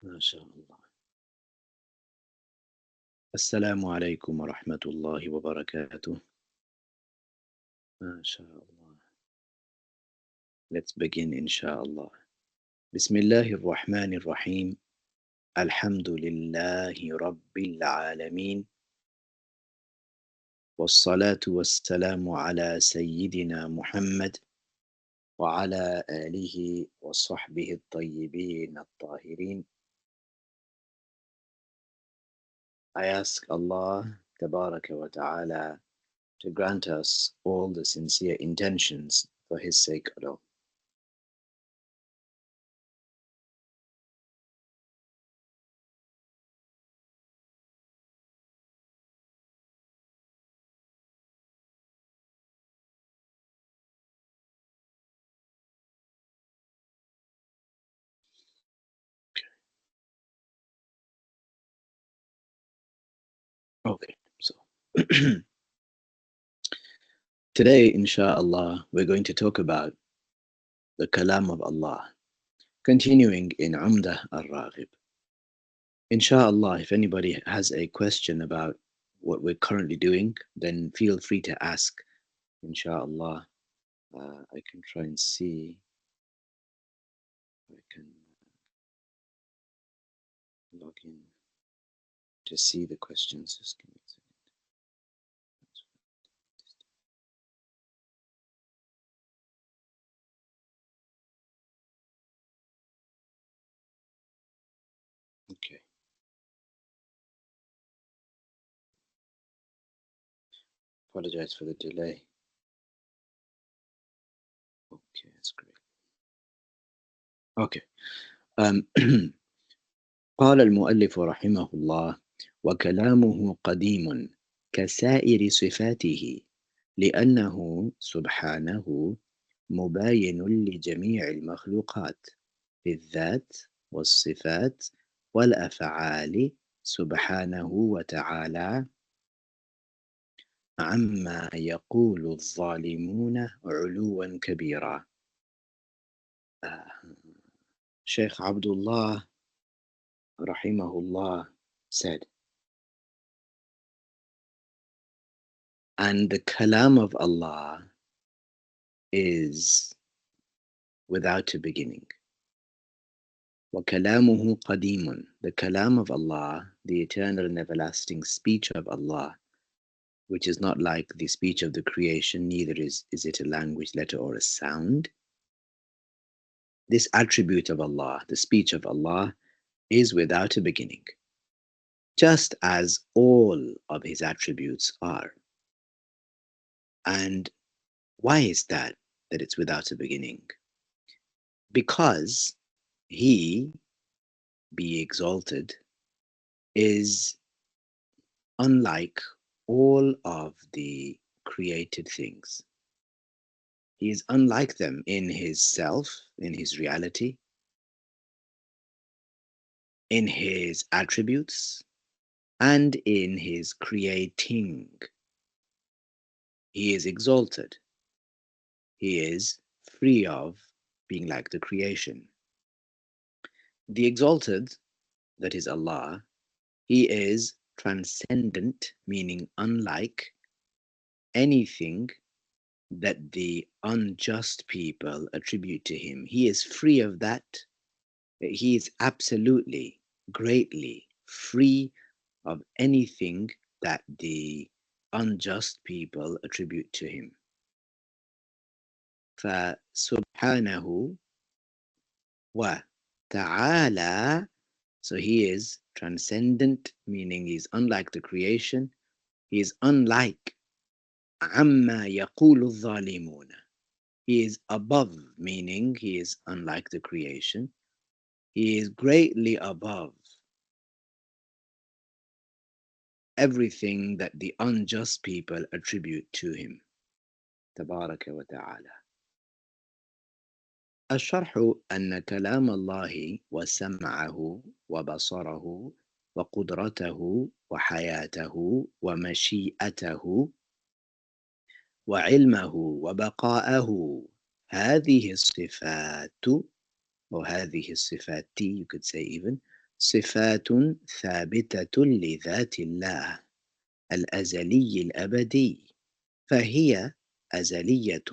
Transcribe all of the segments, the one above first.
ما شاء الله. السلام عليكم ورحمة الله وبركاته. ما شاء الله. Let's begin inshallah. بسم الله الرحمن الرحيم. الحمد لله رب العالمين، والصلاة والسلام على سيدنا محمد وعلى آله وصحبه الطيبين الطاهرين. I ask Allah Tabaraka wa Ta'ala to grant us all the sincere intentions for His sake alone. Okay, so today, inshallah, we're going to talk about the Kalaam of Allah, continuing in Umdah al-Raghib. Inshallah, if anybody has a question about what we're currently doing, then feel free to ask. Inshallah, I can try and see if I can log in to see the questions. Just give me a second. Okay. Apologize for the delay. Okay, that's great. Okay. قال المؤلف رحمه الله: وكلامه قديم كسائر صفاته، لأنه سبحانه مباين لجميع المخلوقات في الذات والصفات والأفعال سبحانه وتعالى عما يقول الظالمون علوا كبيرا. Sheikh Abdullah rahimahullah said, and the Kalam of Allah is without a beginning. وَكَلَامُهُ قَدِيمٌ. The Kalam of Allah, the eternal and everlasting speech of Allah, which is not like the speech of the creation, neither is it a language, letter, or a sound. This attribute of Allah, the speech of Allah, is without a beginning, just as all of His attributes are. And why is that it's without a beginning? Because He, be exalted, is unlike all of the created things. He is unlike them in His self, in His reality, in His attributes, and in His creating. He is exalted. He is free of being like the creation. The exalted, that is Allah, He is transcendent, meaning unlike anything that the unjust people attribute to Him. He is free of that. He is absolutely, greatly free of anything that the unjust people attribute to Him. فَسُبْحَانَهُ وَتَعَالَى. So He is transcendent, meaning He is unlike the creation. He is unlike عَمَّا يَقُولُ الظَّالِمُونَ. He is above, meaning He is unlike the creation. He is greatly above everything that the unjust people attribute to Him. تبارك وتعالى. الشرح أن كلام الله وسمعه وبصره وقدرته وحياته ومشيئته وعلمه وبقاءه هذه الصفات, or هذه الصفات, you could say even, صفات ثابتة لذات الله الأزلي الأبدي، فهي أزلية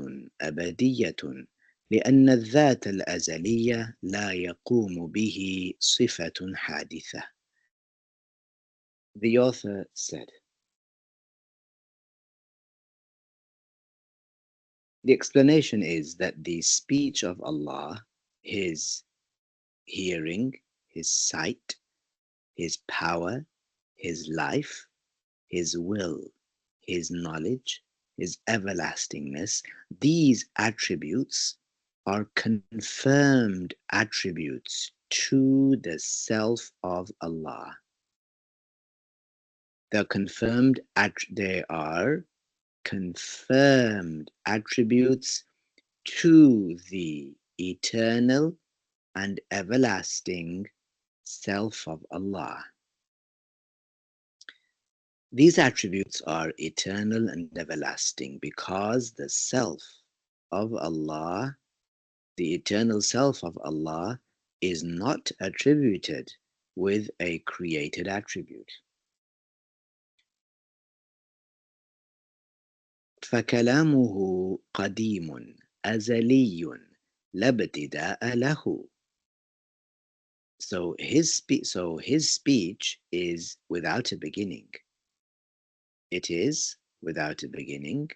أبدية لأن الذات الأزلية لا يقوم به صفة حادثة. The author said, the explanation is that the speech of Allah, His hearing, His sight, His power, His life, His will, His knowledge, His everlastingness, these attributes are confirmed attributes to the self of Allah. They are confirmed attributes to the eternal and everlasting self of Allah. These attributes are eternal and everlasting because the self of Allah, the eternal self of Allah, is not attributed with a created attribute. فكلامه قديم أزلي لا ابتداء له. So his speech is without a beginning. It is without a beginning.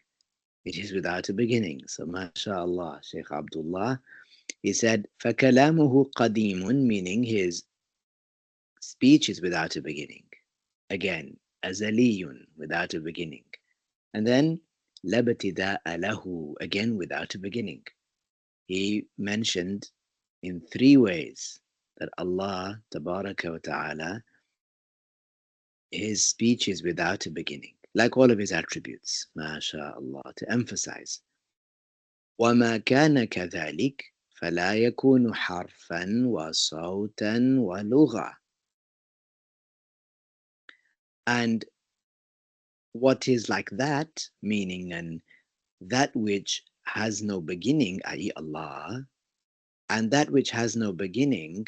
It is without a beginning. So mashallah, Shaykh Abdullah, he said, فَكَلَامُهُ قَدِيمٌ, meaning his speech is without a beginning. Again, أزلي, without a beginning. And then, لَا ابْتِدَاءَ لَهُ, again without a beginning. He mentioned in three ways that Allah, Tabaraka wa Ta'ala, his speech is without a beginning, like all of his attributes, mashallah, to emphasize. وَمَا كَانَ كَذَلِكَ فَلَا يَكُونُ حَرْفًا وَصَوْتًا وَلُغَةً. And what is like that, meaning and that which has no beginning, i.e. Allah, and that which has no beginning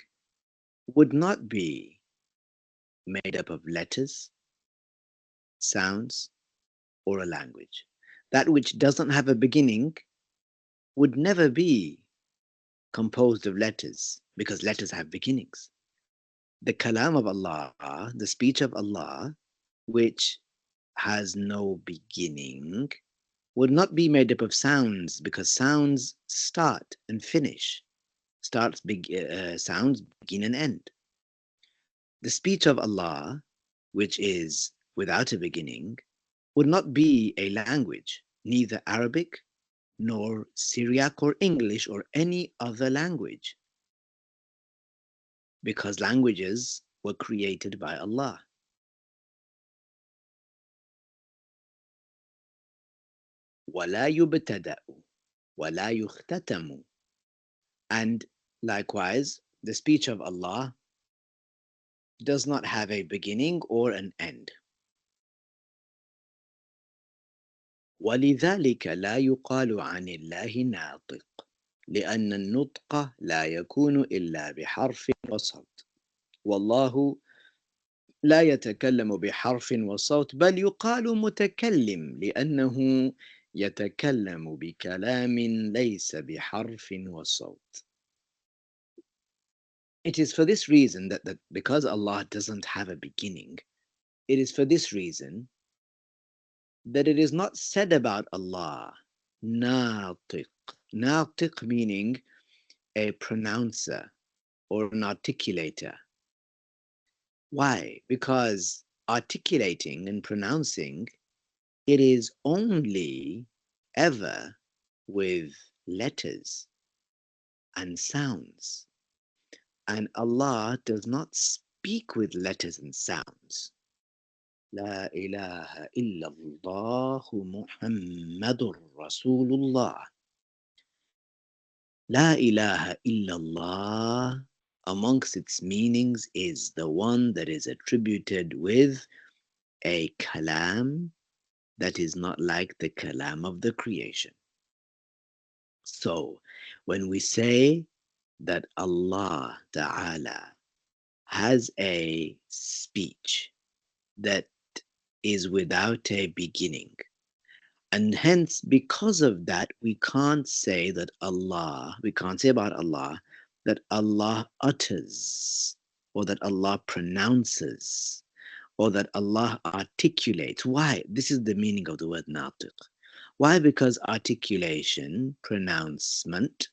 would not be made up of letters, sounds, or a language. That which doesn't have a beginning would never be composed of letters because letters have beginnings. The Kalaam of Allah, the speech of Allah, which has no beginning, would not be made up of sounds because sounds start and finish. Sounds begin and end. The speech of Allah, which is without a beginning, would not be a language, neither Arabic nor Syriac or English or any other language, because languages were created by Allah. وَلَا يُبْتَدَأُ وَلَا يُخْتَتَمُ. And likewise, the speech of Allah does not have a beginning or an end. وَلِذَلِكَ لَا يُقَالُ عَنِ اللَّهِ نَاطِقٌ لأن النطق لا يكون إلا بحرف وصوت والله لا يتكلم بحرف وصوت بل يقال متكلم لأنه يتكلم بكلام ليس بحرف وصوت. It is for this reason that because Allah doesn't have a beginning, it is for this reason that it is not said about Allah ناطق. ناطق meaning a pronouncer or an articulator. Why? Because articulating and pronouncing, it is only ever with letters and sounds. And Allah does not speak with letters and sounds. La ilaha illallah Muhammadur Rasulullah. La ilaha illallah, amongst its meanings, is the one that is attributed with a kalam that is not like the kalam of the creation. So, when we say that Allah Ta'ala has a speech that is without a beginning. And hence, because of that, we can't say we can't say about Allah that Allah utters, or that Allah pronounces, or that Allah articulates. Why? This is the meaning of the word natiq. Why? Because articulation, pronouncement,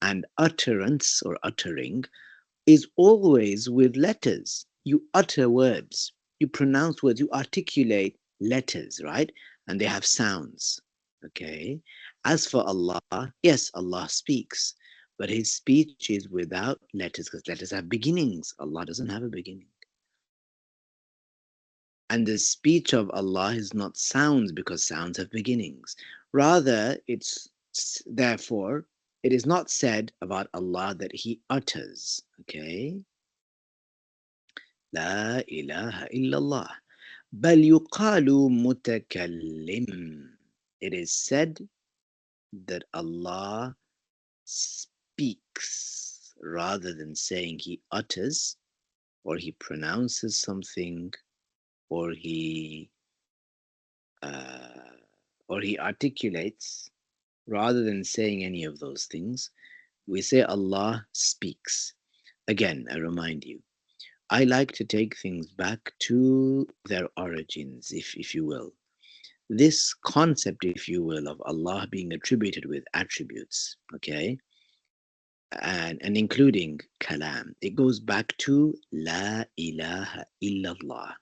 and utterance or uttering is always with letters. You utter words, you pronounce words, you articulate letters, right? And they have sounds. Okay. As for Allah, yes, Allah speaks, but his speech is without letters because letters have beginnings. Allah doesn't have a beginning. And the speech of Allah is not sounds because sounds have beginnings. Rather, therefore, it is not said about Allah that he utters. Okay. لا إله إلا الله بل يقال متكلم. It is said that Allah speaks rather than saying he utters or he pronounces something or uh, he articulates. Rather than saying any of those things, we say Allah speaks. Again, I remind you, I like to take things back to their origins, if you will. This concept, if you will, of Allah being attributed with attributes, okay, and including kalam, it goes back to La ilaha illallah.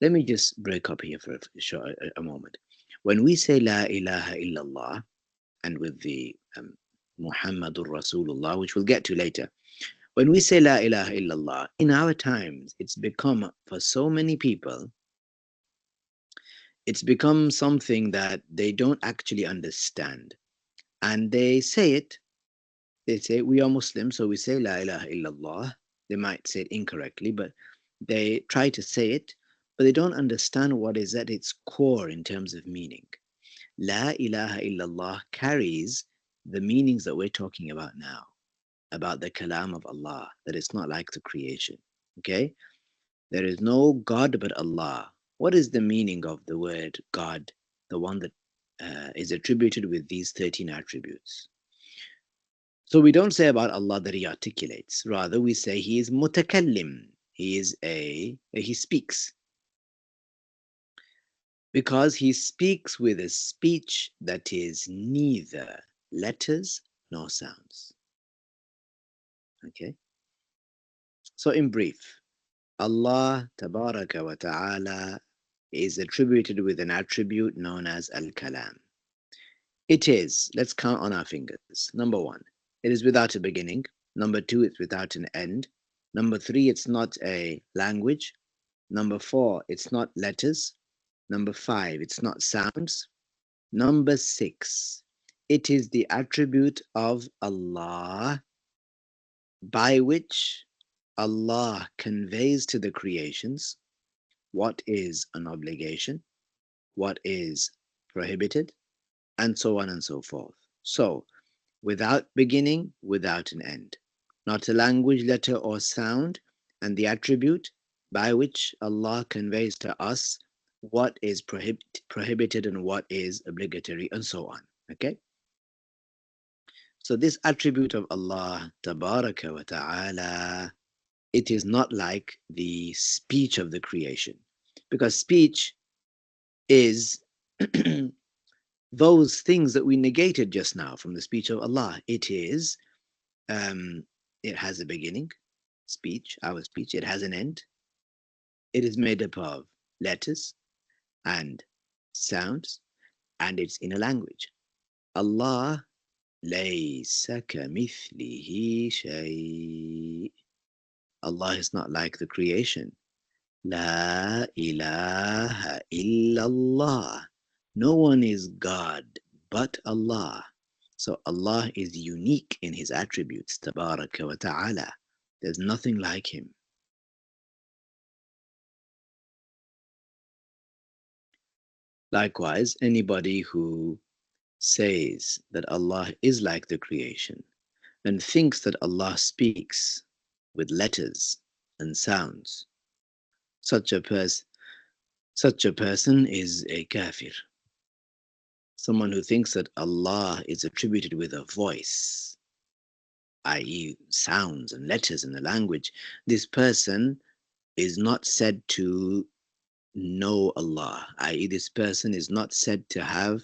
Let me just break up here for a moment. When we say La ilaha illallah, and with the Muhammadur Rasulullah, which we'll get to later, when we say La ilaha illallah, in our times, it's become, for so many people, it's become something that they don't actually understand. And they say it, they say, we are Muslims, so we say La ilaha illallah. They might say it incorrectly, but they try to say it, but they don't understand what is at its core in terms of meaning. La ilaha illallah carries the meanings that we're talking about now, about the Kalaam of Allah, that it's not like the creation. Okay? There is no God but Allah. What is the meaning of the word God, the one that is attributed with these 13 attributes? So we don't say about Allah that he articulates. Rather, we say he is mutakallim. He speaks. Because he speaks with a speech that is neither letters nor sounds. Okay? So in brief, Allah Tabaraka wa Ta'ala is attributed with an attribute known as Al-Kalam. It is, let's count on our fingers. Number one, it is without a beginning. Number two, it's without an end. Number three, it's not a language. Number four, it's not letters. Number five, it's not sounds. Number six, it is the attribute of Allah by which Allah conveys to the creations what is an obligation, what is prohibited, and so on and so forth. So, without beginning, without an end. Not a language, letter, or sound, and the attribute by which Allah conveys to us what is prohibited and what is obligatory, and so on. Okay? So, this attribute of Allah, Tabaraka wa Ta'ala, it is not like the speech of the creation, because speech is those things that we negated just now from the speech of Allah. It is, it has a beginning, speech, our speech. It has an end. It is made up of letters and sounds, and it's in a language. Allah, laysa kamithlihi shay. Allah is not like the creation. La ilaha illallah. No one is God but Allah. So Allah is unique in his attributes, tabaraka wa ta'ala. There's nothing like him. Likewise, anybody who says that Allah is like the creation and thinks that Allah speaks with letters and sounds. Such a person such a person is a kafir. Someone who thinks that Allah is attributed with a voice, i.e., sounds and letters in the language. This person is not said to know Allah, i.e., this person is not said to have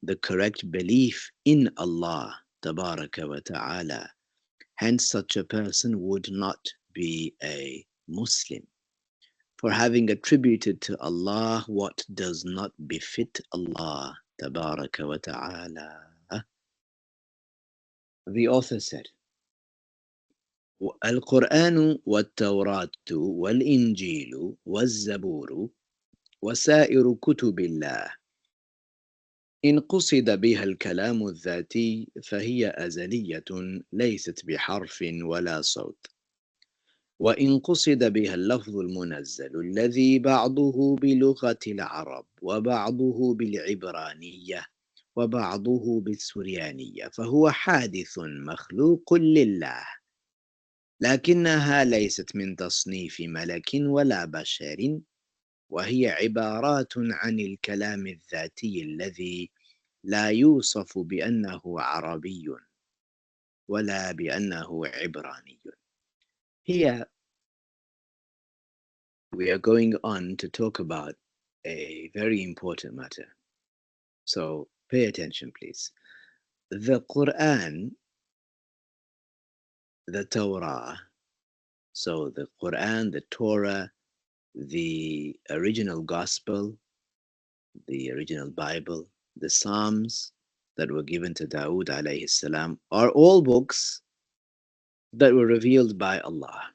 the correct belief in Allah, tabaraka wa ta'ala. Hence, such a person would not be a Muslim for having attributed to Allah what does not befit Allah, tabaraka wa ta'ala. The author said, القرآن والتوراة والإنجيل والزبور وسائر كتب الله إن قصد بها الكلام الذاتي فهي أزلية ليست بحرف ولا صوت، وإن قصد بها اللفظ المنزل الذي بعضه بلغة العرب وبعضه بالعبرانية وبعضه بالسريانية فهو حادث مخلوق لله، لكنها ليست من تصنيف ملك ولا بشر، وهي عبارات عن الكلام الذاتي الذي لا يوصف بأنه عربي ولا بأنه عبراني. Here we are going on to talk about a very important matter. So pay attention, please. The Quran, the Torah, so the Quran, the Torah, the original Gospel, the original Bible, the Psalms that were given to Dawood alayhi salam are all books that were revealed by Allah.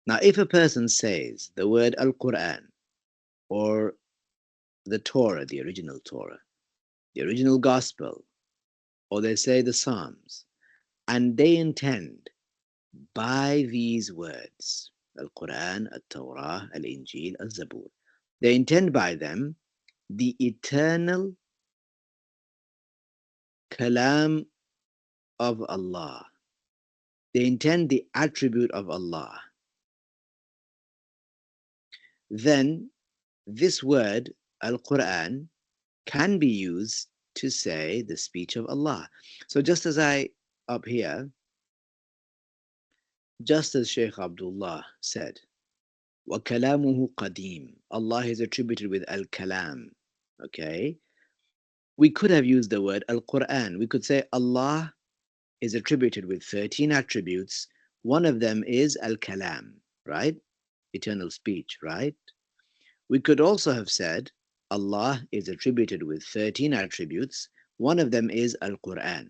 Now, if a person says the word Al-Quran or the Torah, the original Gospel, or they say the Psalms, and they intend by these words, Al-Quran, Al-Torah, Al-Injil, Al-Zabur, they intend by them the eternal Kalaam of Allah. They intend the attribute of Allah. Then this word, Al-Quran, can be used to say the speech of Allah. So just as I up here, just as Shaykh Abdullah said, وَكَلَامُهُ قَدِيم, Allah is attributed with Al-Kalam. Okay? We could have used the word Al-Quran. We could say Allah is attributed with 13 attributes. One of them is Al-Kalam, right? Eternal speech, right? We could also have said Allah is attributed with 13 attributes. One of them is Al-Quran.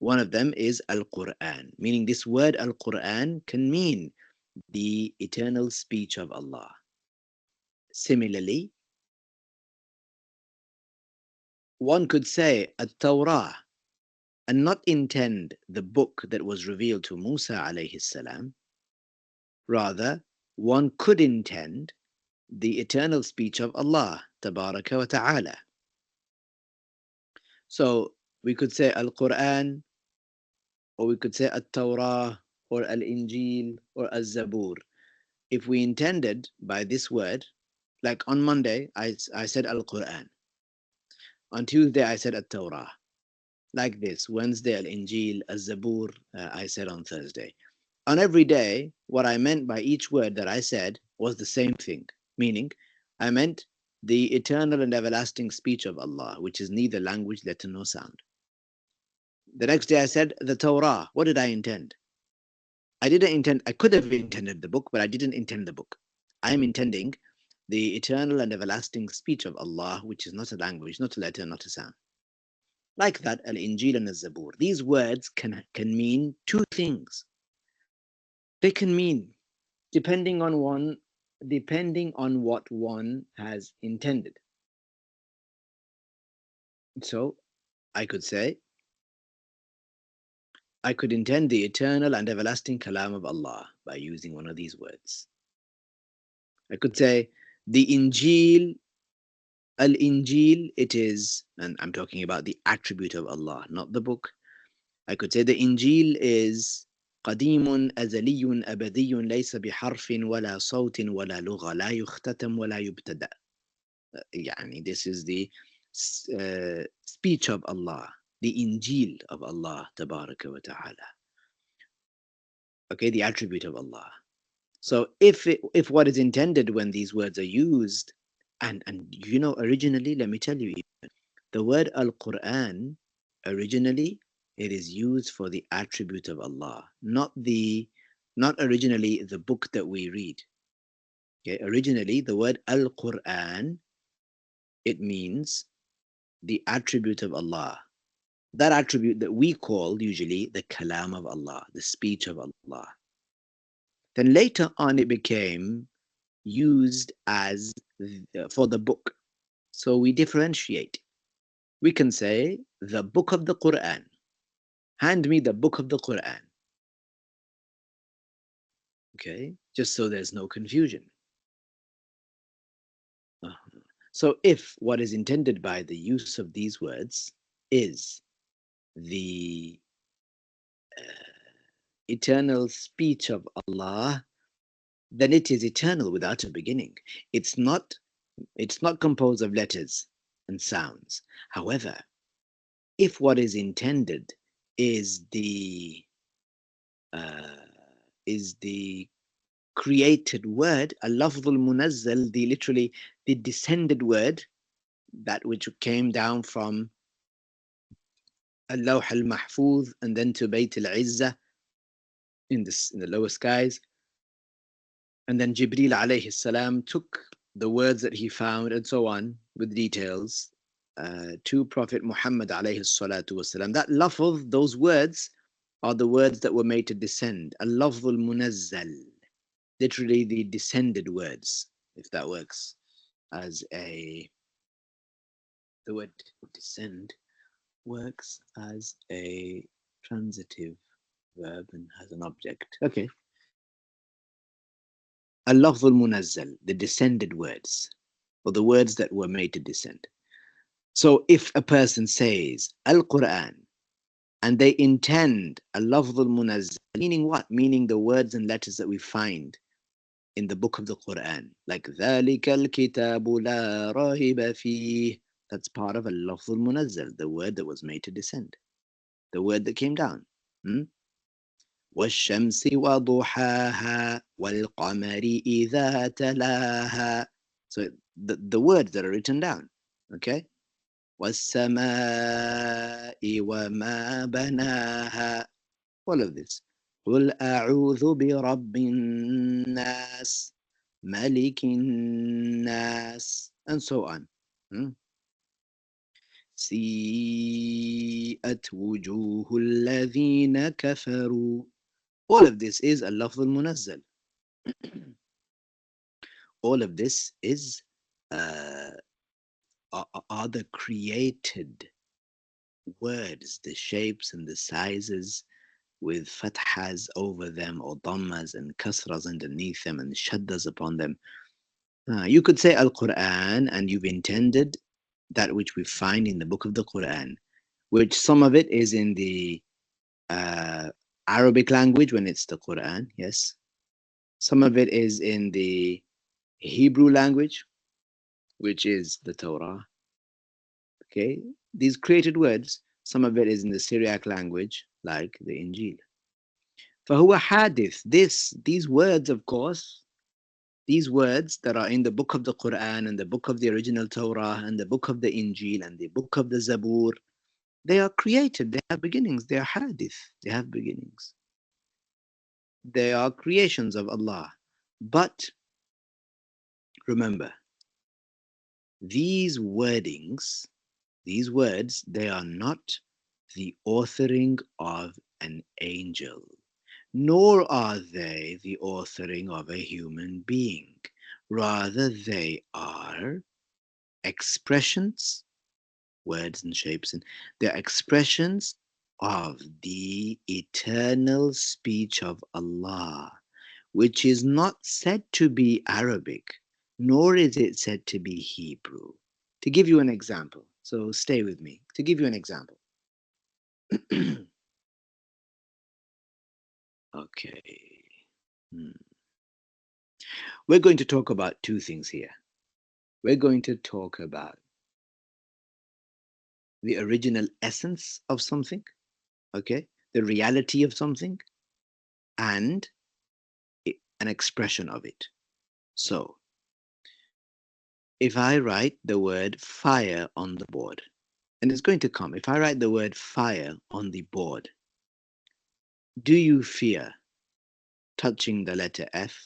One of them is Al-Quran, meaning this word Al-Quran can mean the eternal speech of Allah. Similarly, one could say At-Tawrah and not intend the book that was revealed to Musa alayhi salam. Rather, one could intend the eternal speech of Allah, tabaraka wa ta'ala. So we could say Al-Quran, or we could say At-Tawrah, or Al-Injil, or Al-Zabur. If we intended by this word, like on Monday, I said Al-Quran. On Tuesday, I said At-Tawrah. Like this, Wednesday, Al-Injil, Al-Zabur, I said on Thursday. On every day, what I meant by each word that I said was the same thing, meaning I meant the eternal and everlasting speech of Allah, which is neither language, letter, nor sound. The next day I said the Torah. What did I intend? I could have intended the book, but I didn't intend the book. I am intending the eternal and everlasting speech of Allah, which is not a language, not a letter, not a sound. Like that, Al-Injil and Al-Zabur. These words can mean two things. They can mean, depending on what one has intended. So I could say, I could intend the eternal and everlasting Kalam of Allah by using one of these words. I could say the Injil, Al-Injil, it is, and I'm talking about the attribute of Allah, not the book. I could say the Injil is قديم أزلي أبدي ليس بحرف ولا صوت ولا لغة لا يختتم ولا يبتدأ. يعني this is the speech of Allah, the Injil of Allah tabaraka wa ta'ala. Okay, the attribute of Allah. So if what is intended when these words are used, and you know, originally, let me tell you, the word Al-Quran, originally, it is used for the attribute of Allah, not originally the book that we read. Okay, originally the word Al-Quran, it means the attribute of Allah. That attribute that we call usually the Kalaam of Allah, the speech of Allah. Then later on it became used as for the book. So we differentiate. We can say the book of the Quran. Hand me the book of the Quran. Okay, just so there's no confusion. So if what is intended by the use of these words is the eternal speech of Allah, then it is eternal without a beginning. It's not composed of letters and sounds. However, if what is intended is the created word, al-lafzul munazzal, the literally the descended word, that which came down from al-lawh al-mahfuz and then to Bayt al-Izzah in the lower skies, and then Jibril alayhi salam took the words that he found and so on with details to Prophet Muhammad alayhi salatu wasalam. That lafz, those words, are the words that were made to descend. Al-lafzul munazzal, literally the descended words, if that works as the word descend works as a transitive verb and has an object. Okay. Al-lafz al-munazzal, the descended words, or the words that were made to descend. So if a person says Al-Quran and they intend al-lafz al-munazzal, meaning what? Meaning the words and letters that we find in the book of the Quran, like ذَلِكَ الْكِتَابُ لَا رَيْبَ فِيهِ. That's part of al-lafz al-munazzal, the word that was made to descend, the word that came down. وَالشَّمْسِ وَضُحَاهَا وَالْقَمَرِ إِذَا تَلَاهَا. So the words that are written down, okay? وَالسَّمَاءِ وَمَا بَنَاهَا. All of this. قُلْ أَعُوذُ بِرَبِّ النَّاسِ مَلِكِ النَّاسِ, and so on. سِيئَتْ وُجُوهُ الَّذِينَ كَفَرُوا. All of this is al-lafz al-munazzal. All of this is are the created words, the shapes and the sizes with fathas over them, or dhammas and kasras underneath them, and shaddas upon them. You could say Al-Quran and you've intended that which we find in the book of the Quran, which some of it is in the Arabic language when it's the Quran, yes. Some of it is in the Hebrew language, which is the Torah. Okay, these created words, some of it is in the Syriac language, like the Injil. فهو حادث. These words, of course, these words that are in the book of the Quran and the book of the original Torah and the book of the Injil and the book of the Zabur, they are created. They have beginnings. They are hadith. They have beginnings. They are creations of Allah. But remember, these wordings, these words, they are not the authoring of an angel, nor are they the authoring of a human being. Rather, they are expressions, words and shapes, and they're expressions of the eternal speech of Allah, which is not said to be Arabic, nor is it said to be Hebrew. To give you an example, so stay with me. To give you an example, Okay. Hmm. We're going to talk about two things here. We're going to talk about the original essence of something, okay, the reality of something, and an expression of it. So, if I write the word fire on the board, and it's going to come, if I write the word fire on the board, do you fear touching the letter F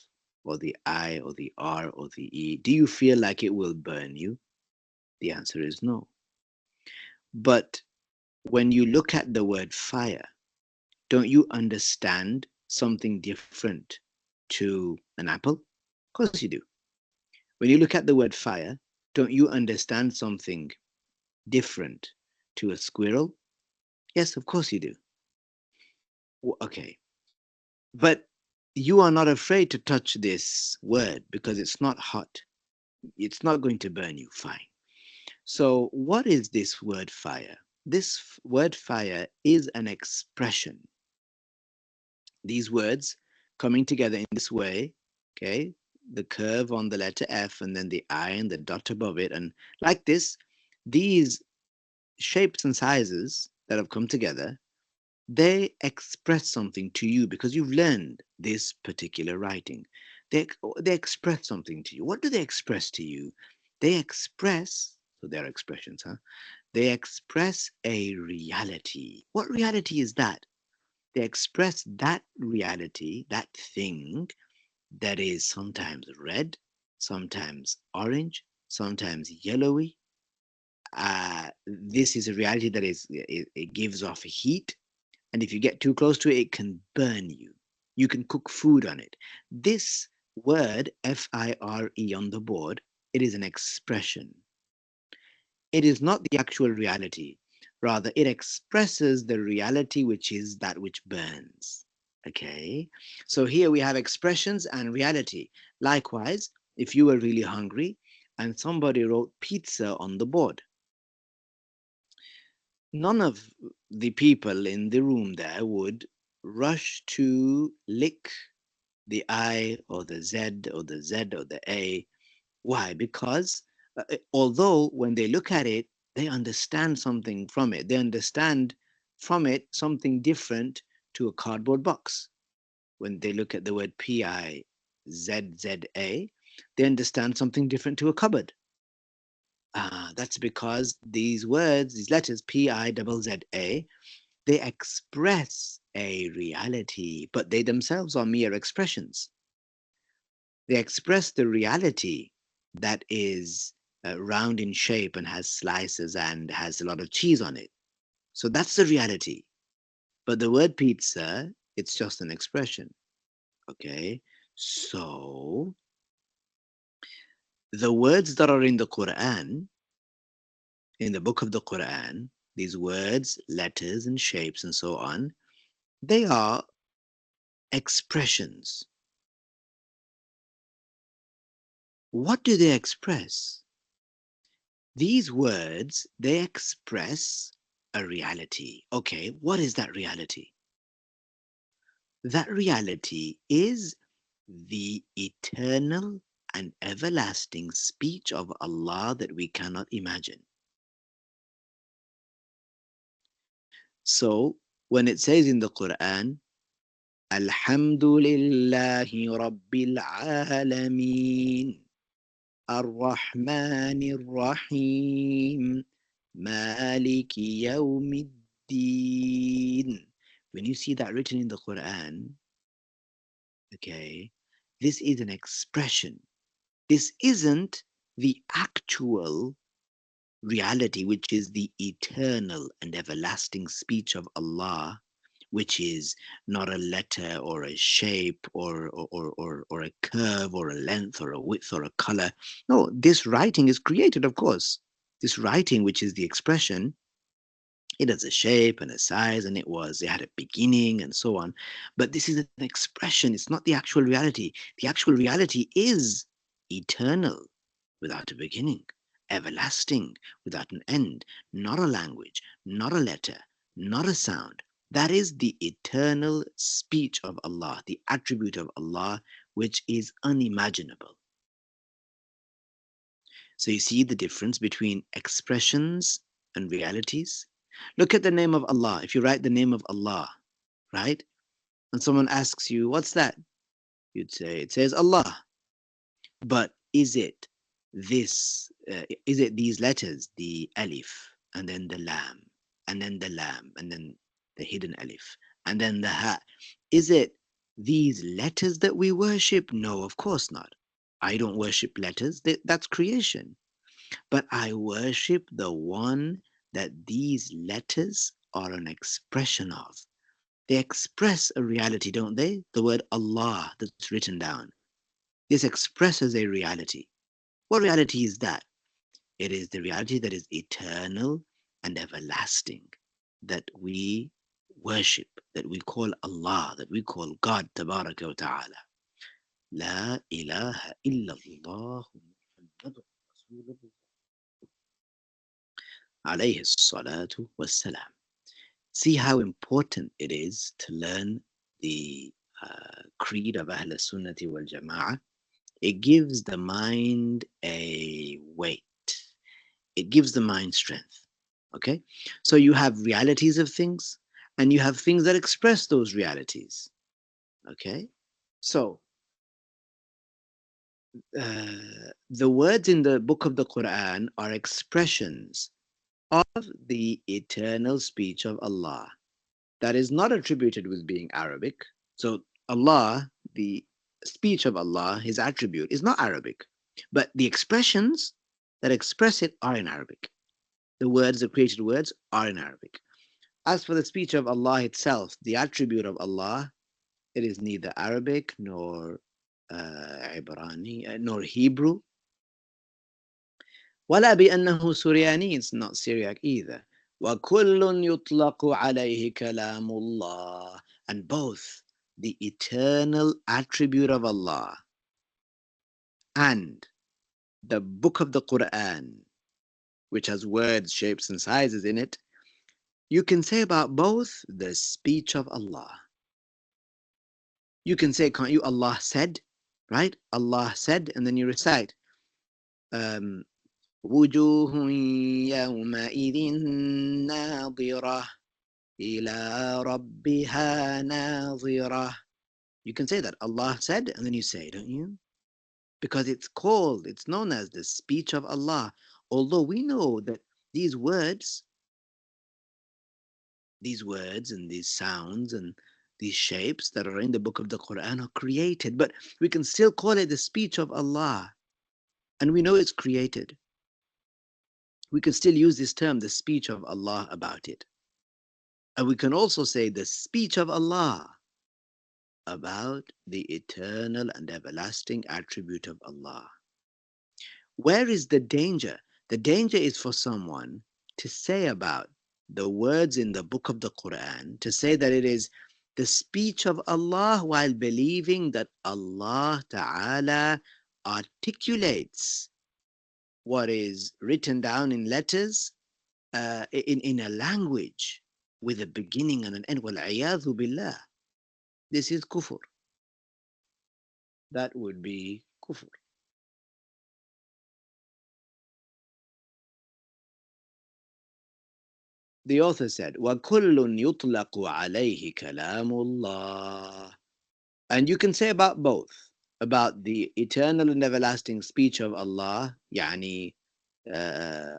or the I or the R or the E? Do you feel like it will burn you? The answer is no. But when you look at the word fire, don't you understand something different to an apple? Of course you do. When you look at the word fire, don't you understand something different to a squirrel? Yes, of course you do. Okay. But you are not afraid to touch this word because it's not hot. It's not going to burn you. Fine. So, what is this word fire? This word fire is an expression. These words coming together in this way, okay, the curve on the letter F and then the I and the dot above it, and like this, these shapes and sizes that have come together, they express something to you because you've learned this particular writing. They express something to you. What do they express to you? They express, so they're expressions, huh? They express a reality. What reality is that? They express that reality, that thing that is sometimes red, sometimes orange, sometimes yellowy. This is a reality that it gives off heat, and if you get too close to it, it can burn you. You can cook food on it. This word, F-I-R-E, on the board, it is an expression. It is not the actual reality. Rather, it expresses the reality which is that which burns. Okay? So here we have expressions and reality. Likewise, if you were really hungry and somebody wrote pizza on the board, none of the people in the room there would rush to lick the I or the Z or the Z or the A. Why? Because although when they look at it, they understand something from it. They understand from it something different to a cardboard box. When they look at the word PIZZA, they understand something different to a cupboard. That's because these words, these letters, PIZZA, they express a reality, but they themselves are mere expressions. They express the reality that is round in shape and has slices and has a lot of cheese on it. So that's the reality. But the word pizza, it's just an expression. Okay. So the words that are in the Quran, in the book of the Quran, these words, letters, and shapes, and so on, they are expressions. What do they express? These words, they express a reality. Okay, what is that reality? That reality is the eternal and everlasting speech of Allah that we cannot imagine. So, when it says in the Quran, Alhamdulillahi Rabbil Alameen, Ar-Rahman Ar-Rahim, Maliki Yawmiddin. When you see that written in the Quran, okay, this is an expression. This isn't the actual reality, which is the eternal and everlasting speech of Allah, which is not a letter or a shape or a curve or a length or a width or a color. No, this writing is created, of course. This writing, which is the expression, it has a shape and a size, and it had a beginning and so on. But this is an expression, it's not the actual reality. The actual reality is eternal, without a beginning, everlasting, without an end, not a language, not a letter, not a sound, That is the eternal speech of Allah, the attribute of Allah, which is unimaginable. So you see the difference between expressions and realities? Look at the name of Allah. If you write the name of Allah, right? And someone asks you, what's that? You'd say, it says Allah. But is it is it these letters, the alif, and then the lam, and then the lam, and then the hidden alif, and then the ha? Is it these letters that we worship? No, of course not. I don't worship letters. That's creation. But I worship the one that these letters are an expression of. They express a reality, don't they? The word Allah that's written down. This expresses a reality. What reality is that? It is the reality that is eternal and everlasting, that we worship, that we call Allah, that we call God, Tabaraka wa Ta'ala. La ilaha illallah Muhammadur Rasulullah alayhi salatu wassalam. See how important it is to learn the creed of Ahl Sunnati wal Jama'ah. It gives the mind a weight. It gives the mind strength. Okay? So you have realities of things and you have things that express those realities. Okay? So the words in the book of the Quran are expressions of the eternal speech of Allah that is not attributed with being Arabic. So Allah, the speech of Allah, his attribute, is not Arabic, but the expressions that express it are in Arabic. The words, the created words, are in Arabic. As for the speech of Allah itself, the attribute of Allah, it is neither Arabic nor Ibrani nor Hebrew. ولا بأنه سرياني, it's not Syriac either. وكل يطلق عليه كلام الله. And both the eternal attribute of Allah and the book of the Quran, which has words, shapes, and sizes in it, you can say about both the speech of Allah. You can say, can't you, Allah said, right? Allah said, and then you recite, وجوه يومئذ ناظرة إلى ربها ناظرة. You can say that. Allah said, and then you say, don't you? Because it's known as the speech of Allah. Although we know that these words and these sounds and these shapes that are in the book of the Quran are created, but we can still call it the speech of Allah. And we know it's created. We can still use this term, the speech of Allah, about it. And we can also say the speech of Allah about the eternal and everlasting attribute of Allah. Where is the danger? The danger is for someone to say about the words in the book of the Quran, to say that it is the speech of Allah while believing that Allah Ta'ala articulates what is written down in letters in a language with a beginning and an end. وَالْعِيَاذُ بِاللَّهِ. This is kufr. That would be kufr. The author said, وَكُلٌّ يُطْلَقُ عَلَيْهِ كَلَامُ اللَّهِ. And you can say about both, about the eternal and everlasting speech of Allah, يعني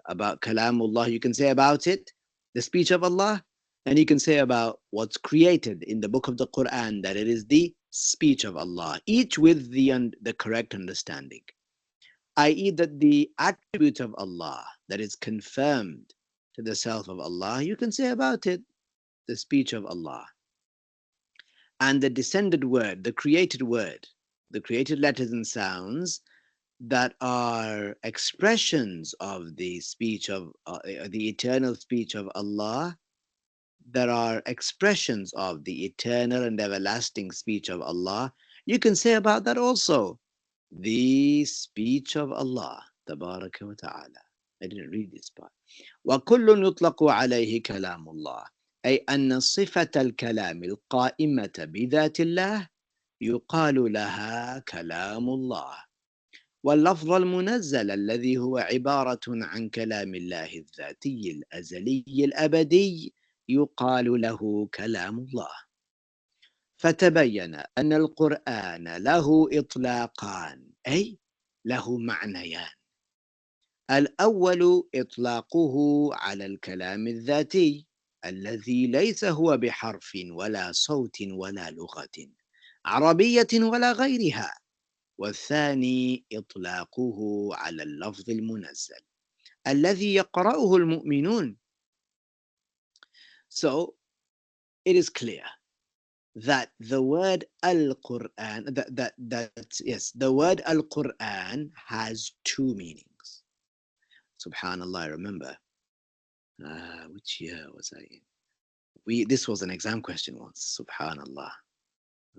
about Kalamullah, you can say about it, the speech of Allah, and you can say about what's created in the book of the Quran, that it is the speech of Allah, each with the correct understanding, i.e. that the attribute of Allah that is confirmed to the self of Allah, you can say about it, the speech of Allah. And the descended word, the created letters and sounds that are expressions of the speech of the eternal speech of Allah, that are expressions of the eternal and everlasting speech of Allah, you can say about that also, the speech of Allah, Tabaraka wa Ta'ala. I didn't read this part. وَكُلٌّ يُطْلَقُ عَلَيْهِ كَلَامُ اللَّهِ. أي أن صفة الكلام القائمة بذات الله يقال لها كلام الله، واللفظ المنزل الذي هو عبارة عن كلام الله الذاتي الأزلي الأبدي يقال له كلام الله. فتبين أن القرآن له إطلاقان، أي له معنيان. الأول إطلاقه على الكلام الذاتي الذي ليس هو بحرف ولا صوت ولا لغة عربية ولا غيرها، والثاني إطلاقه على اللفظ المنزل الذي يقرأه المؤمنون. So it is clear that the word Al-Quran, the word Al-Quran has two meanings. Subhanallah, I remember, which year was I in? This was an exam question once, Subhanallah,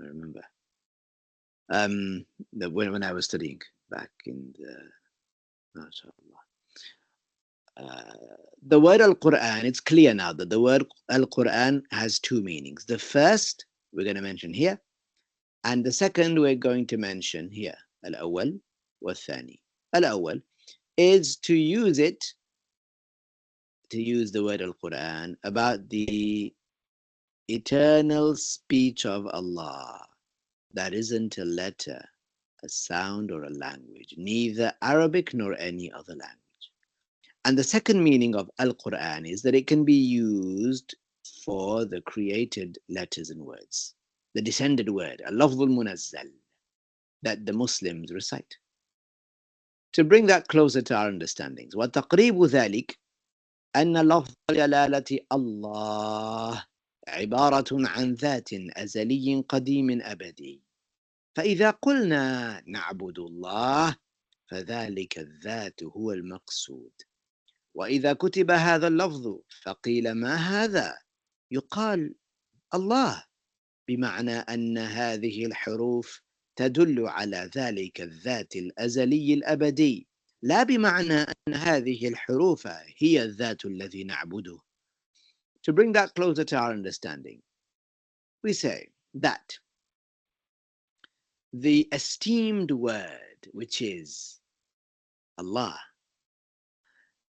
I remember. When I was studying back in the, MashaAllah. The word Al-Quran, it's clear now that the word Al-Quran has two meanings. The first we're going to mention here, and the second we're going to mention here. Al-awwal wal-thani. Al-awwal is to use the word Al-Quran about the eternal speech of Allah. That isn't a letter, a sound, or a language, neither Arabic nor any other language. And the second meaning of Al-Quran is that it can be used for the created letters and words, the descended word, al-lafz al-munazzal, that the Muslims recite. To bring that closer to our understandings, وَتَقْرِيبُ ذَلِكَ أن لفظ جلالة الله عبارة عن ذات أزلي قديم أبدي، فإذا قلنا نعبد الله فذلك الذات هو المقصود. وإذا كتب هذا اللفظ فقيل ما هذا؟ يقال الله، بمعنى أن هذه الحروف تدل على ذلك الذات الأزلي الأبدي، لا بمعنى أن هذه الحروف هي الذات الذي نعبده. To bring that closer to our understanding, we say that the esteemed word, which is Allah,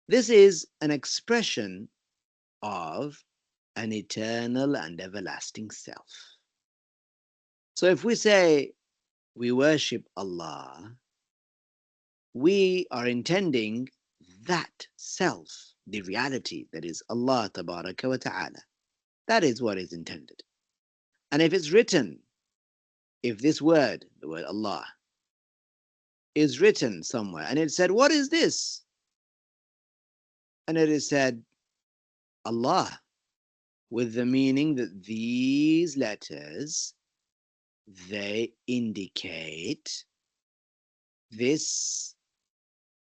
this is an expression of an eternal and everlasting self. So if we say we worship Allah, we are intending that self, the reality that is Allah Tabaraka wa Ta'ala. That is what is intended. And if it's written, if this word, the word Allah, is written somewhere and it said, what is this? And it is said, Allah, with the meaning that these letters, they indicate this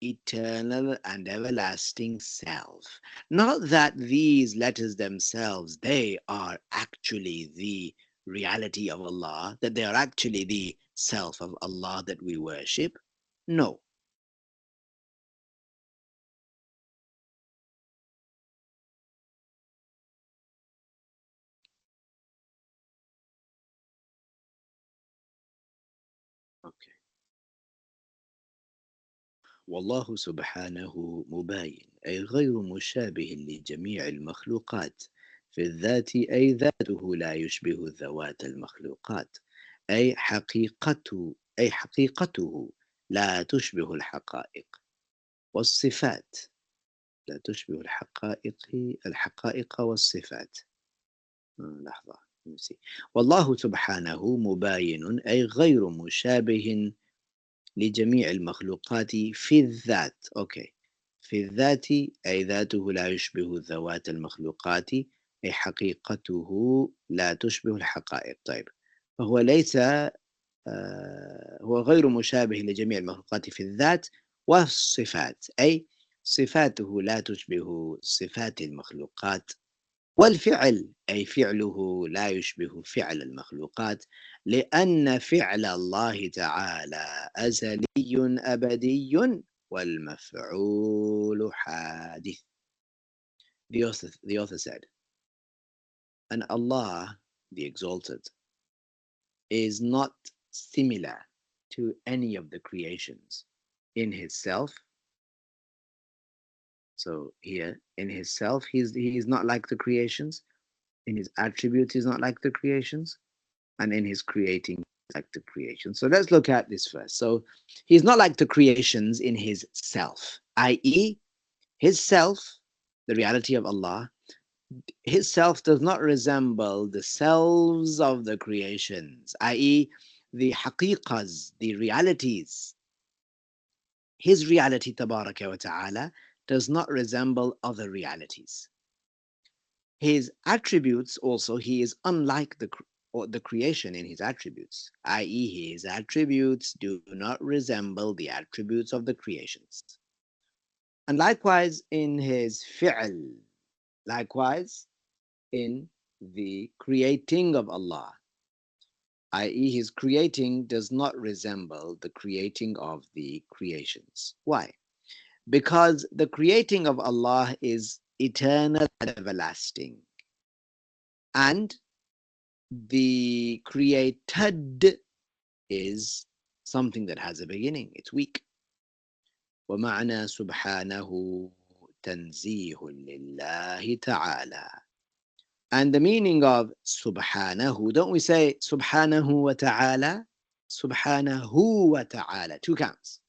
eternal and everlasting self. Not that these letters themselves, they are actually the reality of Allah, that they are actually the self of Allah that we worship. No. Okay. والله سبحانه مباين أي غير مشابه لجميع المخلوقات في الذات، أي ذاته لا يشبه ذوات المخلوقات، أي حقيقته لا تشبه الحقائق والصفات، لا تشبه الحقائق والصفات. لحظة. والله سبحانه مباين أي غير مشابه لجميع المخلوقات في الذات. أوكي. في الذات أي ذاته لا يشبه ذوات المخلوقات، أي حقيقته لا تشبه الحقائق. طيب، فهو ليس هو غير مشابه لجميع المخلوقات في الذات والصفات، أي صفاته لا تشبه صفات المخلوقات، والفعل أي فعله لا يشبه فعل المخلوقات، لأن فعل الله تعالى أزلي أبدي والمفعول حادث. The author said, And Allah, the Exalted, is not similar to any of the creations in His self. So here, in His self, He is not like the creations. In His attributes, He's not like the creations. And in His creating, like the creation. So let's look at this first. So He's not like the creations in His self, i.e., His self, the reality of Allah, His self does not resemble the selves of the creations, i.e., the haqiqas, the realities. His reality, tabaraka wa ta'ala, does not resemble other realities. His attributes also, he is unlike the creation in his attributes, i.e., his attributes do not resemble the attributes of the creations. And likewise in his fi'l, likewise in the creating of Allah, i.e., his creating does not resemble the creating of the creations. Why? Because the creating of Allah is eternal and everlasting, and the created is something that has a beginning, it's weak. ومعنى سبحانه تنزيه لله تعالى. And the meaning of subhanahu, don't we say subhanahu wa ta'ala? Subhanahu wa ta'ala, two counts.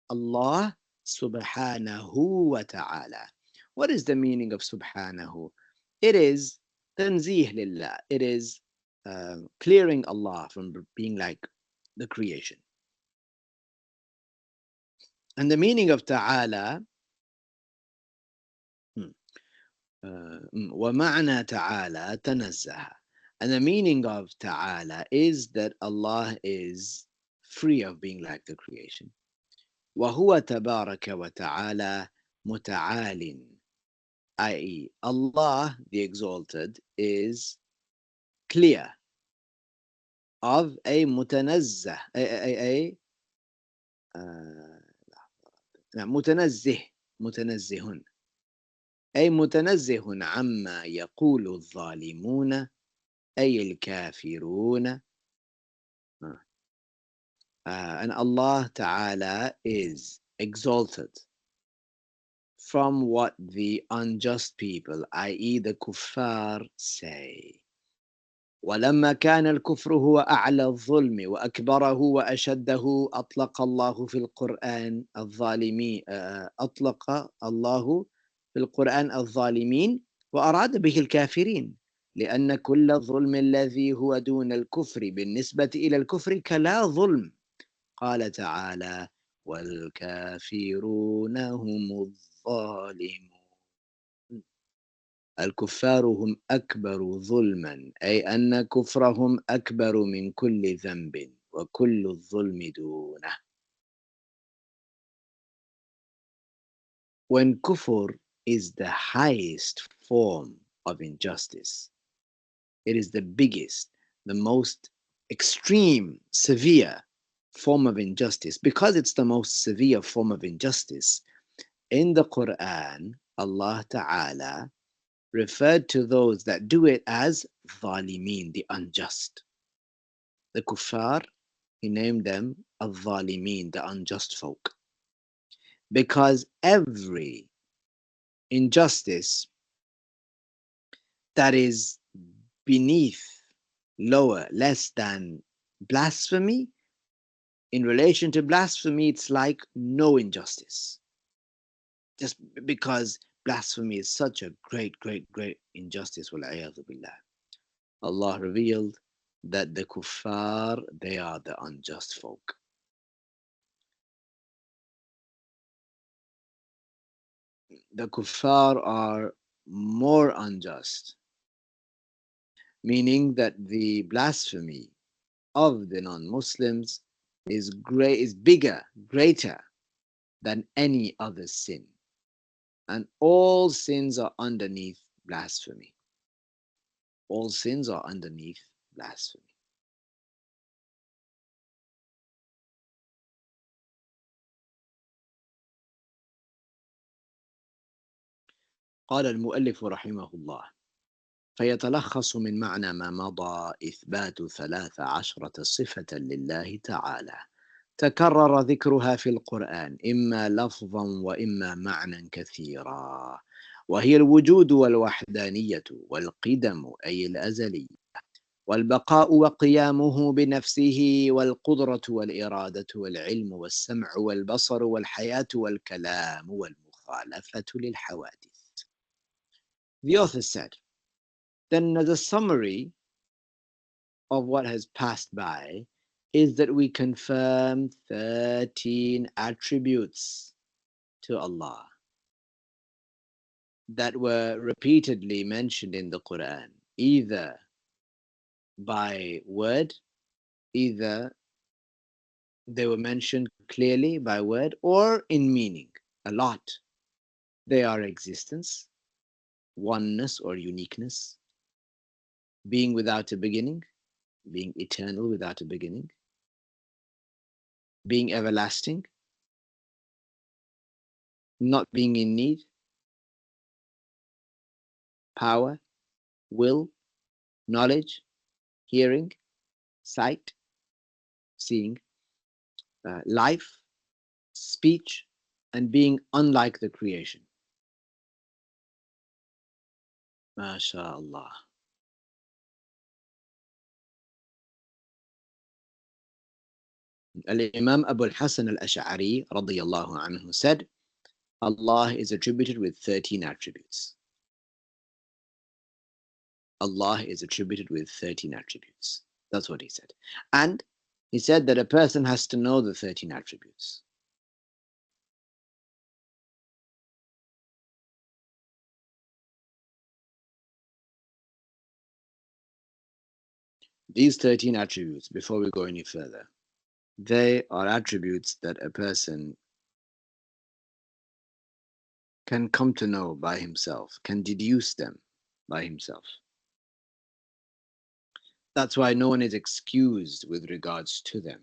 Allah subhanahu wa ta'ala. What is the meaning of subhanahu? It is tanzih lillah. It is clearing Allah from being like the creation. And the meaning of ta'ala, وَمَعْنَى تَعَالَى تَنَزَّهَ. And the meaning of ta'ala is that Allah is free of being like the creation. وَهُوَ تَبَارَكَ وَتَعَالَى مُتَعَالٍ, i.e., Allah, the Exalted, is clear of a متنزه, متنزه, متنزه, أي متنزه عما يقول الظالمون أي الكافرون. And Allah Ta'ala is exalted from what the unjust people, i.e. the kuffar, say. ولما كان الكفر هو أعلى الظلم وأكبره وأشده أطلق الله في القرآن الظالمين أطلق الله في القرآن الظالمين وأراد به الكافرين، لأن كل الظلم الذي هو دون الكفر بالنسبة إلى الكفر كلا ظلم. قال تعالى والكافرون هم الظالمون. الكفار هم أكبر ظلما، أي أن كفرهم أكبر من كل ذنب وكل الظلم دونه. When kufr is the highest form of injustice, it is the biggest, the most extreme, severe form of injustice. Because it's the most severe form of injustice, in the Quran, Allah Ta'ala referred to those that do it as ظالمين, the unjust. The kuffar, he named them al-zalimin, the unjust folk. Because every injustice that is beneath, lower, less than blasphemy, in relation to blasphemy, it's like no injustice. Just because blasphemy is such a great, great, great injustice, وَالْعِيَاذُ بِاللَّهِ. Allah revealed that the kuffar, they are the unjust folk. The kuffar are more unjust, meaning that the blasphemy of the non-Muslims is bigger, greater than any other sin. And all sins are underneath blasphemy. All sins are underneath blasphemy. قال المؤلف رحمه الله فيتلخص من معنى ما مضى إثبات 13 صفة لله تعالى تكرر ذكرها في القرآن إما لفظا وإما معنى كثيرا، وهي الوجود والوحدانية والقدم أي الأزلي، والبقاء وقيامه بنفسه، والقدرة والإرادة والعلم والسمع والبصر والحياة والكلام والمخالفة للحوادث. The author said, then the summary of what has passed by is that we confirm 13 attributes to Allah that were repeatedly mentioned in the Quran, either by word, either they were mentioned clearly by word or in meaning a lot. They are existence, oneness or uniqueness, being without a beginning, being eternal without a beginning, being everlasting, not being in need, power, will, knowledge, hearing, sight, seeing, life, speech, and being unlike the creation. MashaAllah. Al-Imam Abu al-Hasan al-Ash'ari radiyallahu anhu said, Allah is attributed with 13 attributes. Allah is attributed with 13 attributes. That's what he said. And he said that a person has to know the 13 attributes. These 13 attributes, before we go any further, they are attributes that a person can come to know by himself, can deduce them by himself. That's why no one is excused with regards to them.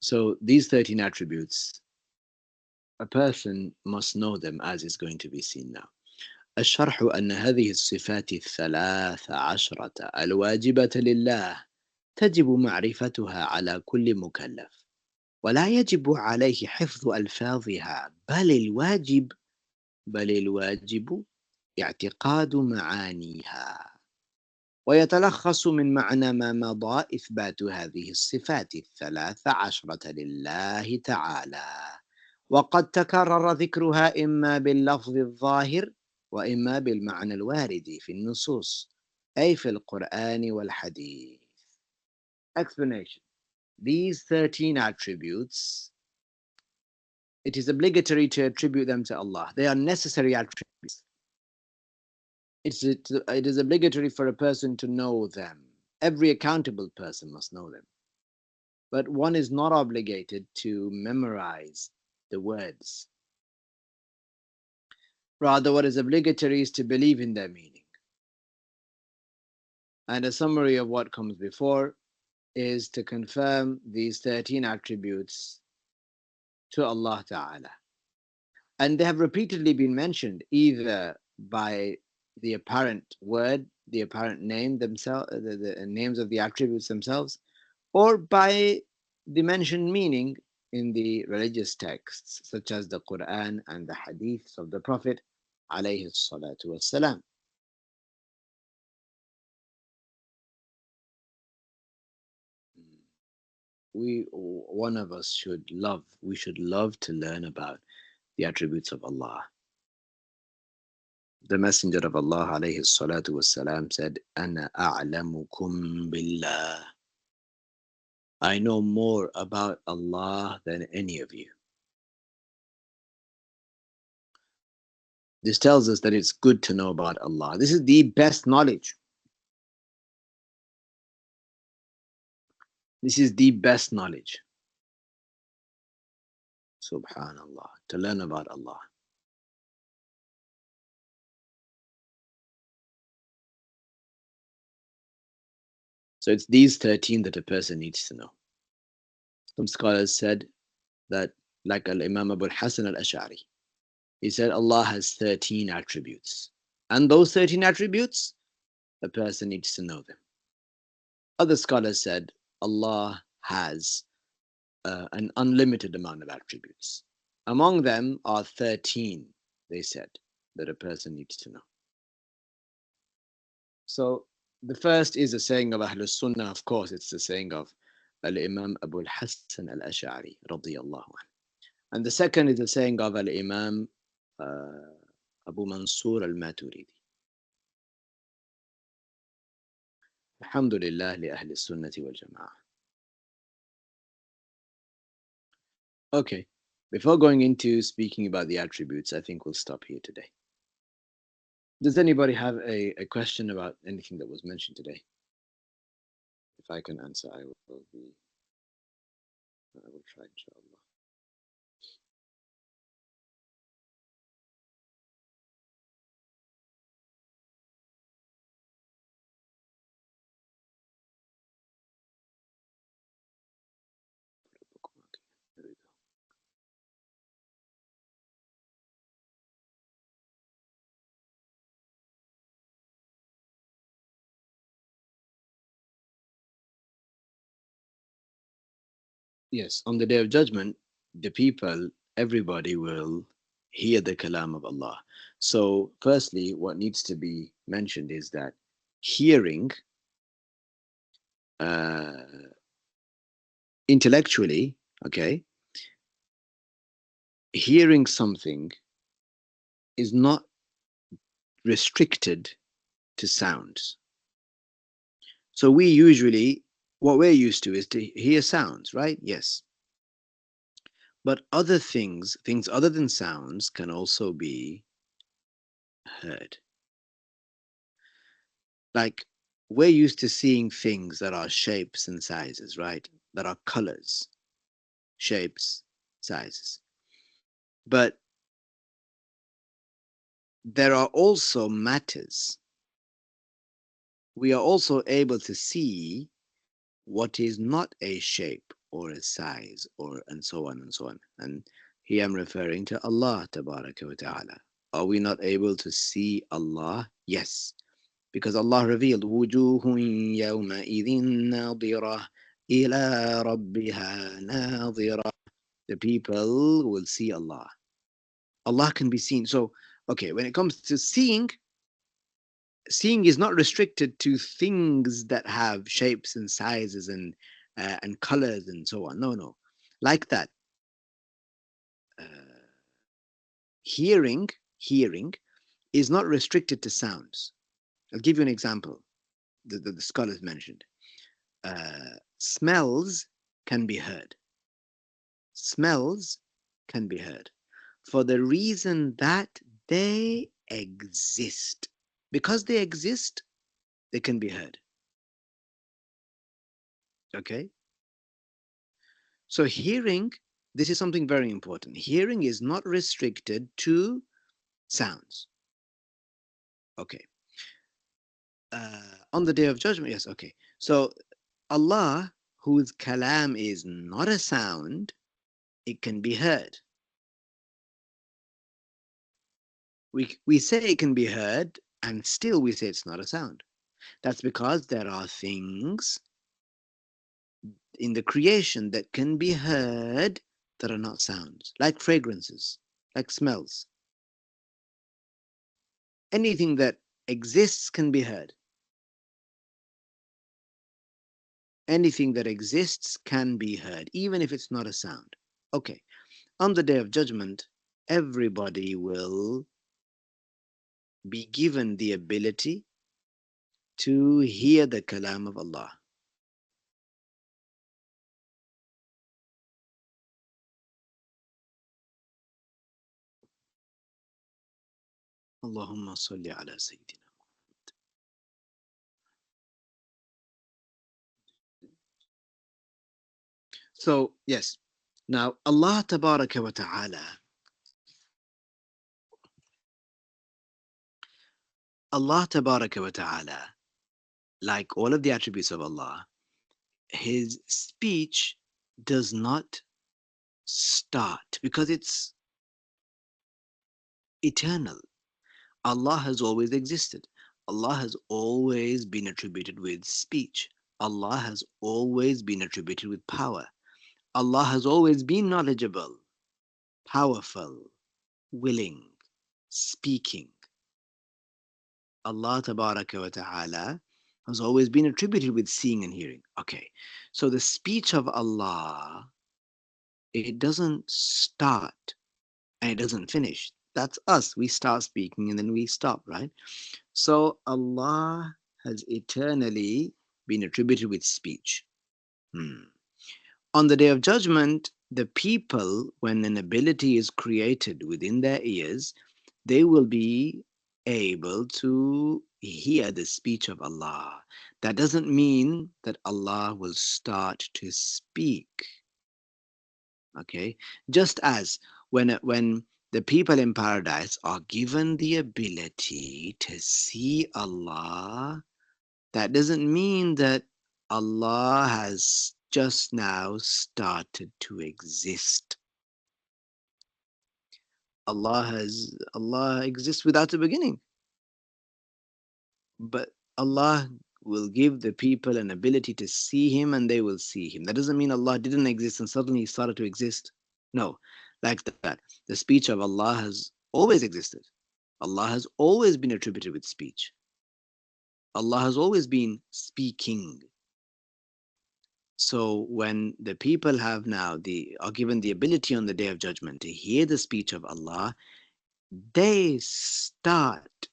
So these 13 attributes, a person must know them as is going to be seen now. الشرح أن هذه الصفات 13 الواجبة لله تجب معرفتها على كل مكلف، ولا يجب عليه حفظ ألفاظها، بل الواجب اعتقاد معانيها. ويتلخص من معنى ما مضى إثبات هذه الصفات 13 لله تعالى، وقد تكرر ذكرها إما باللفظ الظاهر وإما بالمعنى الوارد في النصوص، أي في القرآن والحديث. Explanation. These 13 attributes, it is obligatory to attribute them to Allah. They are necessary attributes. It is obligatory for a person to know them. Every accountable person must know them. But one is not obligated to memorize the words. Rather, what is obligatory is to believe in their meaning. And a summary of what comes before is to confirm these 13 attributes to Allah Ta'ala. And they have repeatedly been mentioned either by the apparent word, the apparent name themselves, the names of the attributes themselves, or by the mentioned meaning in the religious texts, such as the Quran and the Hadiths of the Prophet alayhi salatu wassalam. One of us we should love to learn about the attributes of Allah. The Messenger of Allah alayhi salatu wassalam said, Ana a'lamukum billah. I know more about Allah than any of you. This tells us that it's good to know about Allah. This is the best knowledge. This is the best knowledge. Subhanallah. To learn about Allah. So it's these 13 that a person needs to know. Some scholars said that, like Al-Imam Abu al-Hasan al-Ash'ari, he said Allah has 13 attributes. And those 13 attributes, a person needs to know them. Other scholars said Allah has an unlimited amount of attributes. Among them are 13, they said, that a person needs to know. So the first is a saying of Ahlul Sunnah, of course, it's the saying of Al-Imam Abu al-Hasan al-Ash'ari, radiyallahu anhu. And the second is the saying of Al-Imam Abu Mansur al-Maturidi. Alhamdulillah li Ahli Sunnati wal Jama'ah. Okay, before going into speaking about the attributes, I think we'll stop here today. Does anybody have a question about anything that was mentioned today? If I can answer, I will try, inshallah. There we go. Yes, on the day of judgment, the people, everybody will hear the Kalaam of Allah. So, firstly, what needs to be mentioned is that hearing intellectually, okay, hearing something is not restricted to sounds. So we usually, what we're used to is to hear sounds, right? Yes. But other things other than sounds, can also be heard. Like, we're used to seeing things that are shapes and sizes, right? That are colors, shapes, sizes. But there are also matters. We are also able to see what is not a shape or a size, or and so on and so on. And here I'm referring to Allah tabaraka wa ta'ala. Are we not able to see Allah? Yes. Because Allah revealed, وُجُوهٌ يَوْمَئِذٍ نَاظِرَةٌ إِلَىٰ رَبِّهَا نَاظِرَةٌ. The people will see Allah. Allah can be seen. So, okay, when it comes to seeing is not restricted to things that have shapes and sizes and colors and so on. No, no. Like that, uh, hearing is not restricted to sounds. I'll give you an example. The scholars mentioned. Smells can be heard. Smells can be heard for the reason that they exist. Because they exist, they can be heard. Okay? So hearing, this is something very important. Hearing is not restricted to sounds. Okay. On the day of judgment, yes, okay. So Allah, whose kalam is not a sound, it can be heard. We say it can be heard, and still we say it's not a sound. That's because there are things in the creation that can be heard that are not sounds, like fragrances, like smells. Anything that exists can be heard. Anything that exists can be heard, even if it's not a sound. Okay, on the day of judgment, everybody will be given the ability to hear the kalam of Allah. Allahumma salli ala Sayyidina. So, yes. Now, Allah Tabaraka wa Ta'ala, Allah Tabaraka wa Ta'ala, like all of the attributes of Allah, His speech does not start because it's eternal. Allah has always existed. Allah has always been attributed with speech. Allah has always been attributed with power. Allah has always been knowledgeable, powerful, willing, speaking. Allah Tabaraka wa Ta'ala has always been attributed with seeing and hearing. Okay, so the speech of Allah, it doesn't start and it doesn't finish. That's us. We start speaking and then we stop, right? So Allah has eternally been attributed with speech. On the day of judgment, the people, when an ability is created within their ears, they will be able to hear the speech of Allah. That doesn't mean that Allah will start to speak. Okay? Just as when the people in paradise are given the ability to see Allah, that doesn't mean that Allah has just now started to exist. Allah exists without a beginning. But Allah will give the people an ability to see Him and they will see Him. That doesn't mean Allah didn't exist and suddenly He started to exist. No, like that. The speech of Allah has always existed. Allah has always been attributed with speech. Allah has always been speaking. So when the people have now are given the ability on the day of judgment to hear the speech of Allah, they start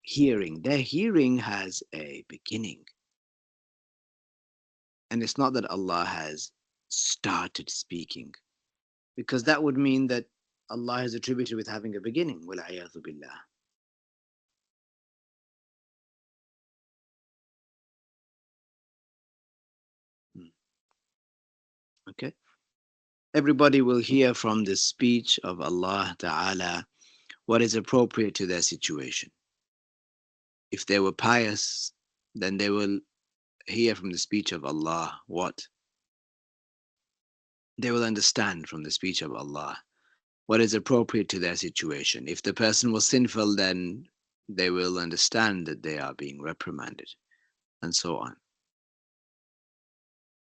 hearing. Their hearing has a beginning. And it's not that Allah has started speaking, because that would mean that Allah is attributed with having a beginning. Wal-'iyadhu billah. Okay? Everybody will hear from the speech of Allah Ta'ala what is appropriate to their situation. If they were pious, then they will hear from the speech of Allah what they will understand from the speech of Allah what is appropriate to their situation. If the person was sinful, then they will understand that they are being reprimanded, and so on.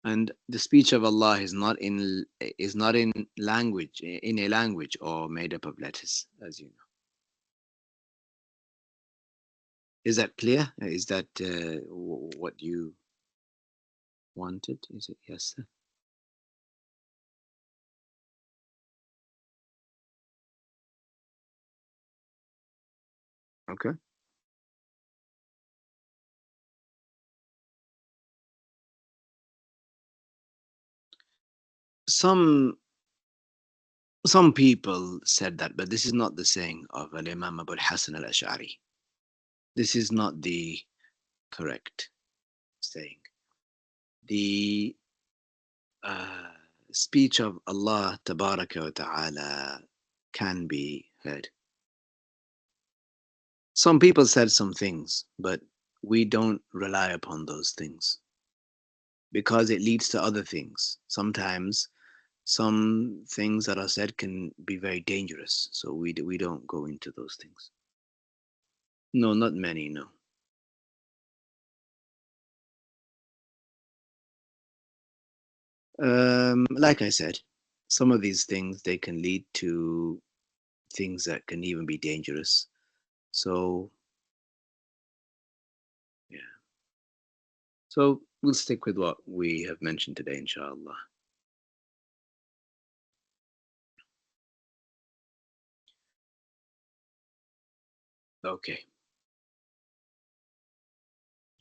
And the speech of Allah is not in language, in a language or made up of letters, as you know. Is that clear? Is that what you wanted? Is it yes, sir? Okay. Some some people said that, but this is not the saying of Al Imam Abu Hassan al Ash'ari. This is not the correct saying. The uh, speech of Allah Tabaraka wa Ta'ala can be heard. Some people said some things, but we don't rely upon those things because it leads to other things. Sometimes some things that are said can be very dangerous, so we don't go into those things. No, not many, no. Like I said, some of these things they can lead to things that can even be dangerous. So yeah. So we'll stick with what we have mentioned today, inshallah. Okay.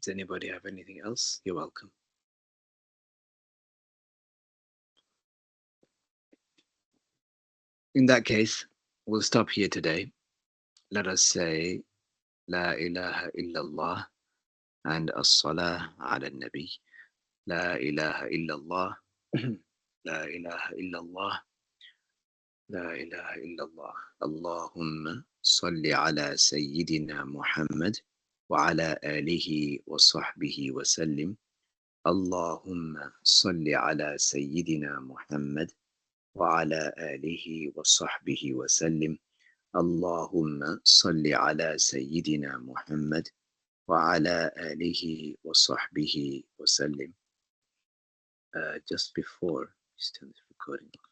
Does anybody have anything else? You're welcome. In that case, we'll stop here today. let us say La ilaha illallah and as-salah ala nabi. La ilaha illallah. La ilaha illallah. لا إله إلا الله اللهم صل على سيدنا محمد وعلى آله وصحبه وسلم اللهم صل على سيدنا محمد وعلى آله وصحبه وسلم اللهم صل على سيدنا محمد وعلى آله وصحبه وسلم. Just before, start recording.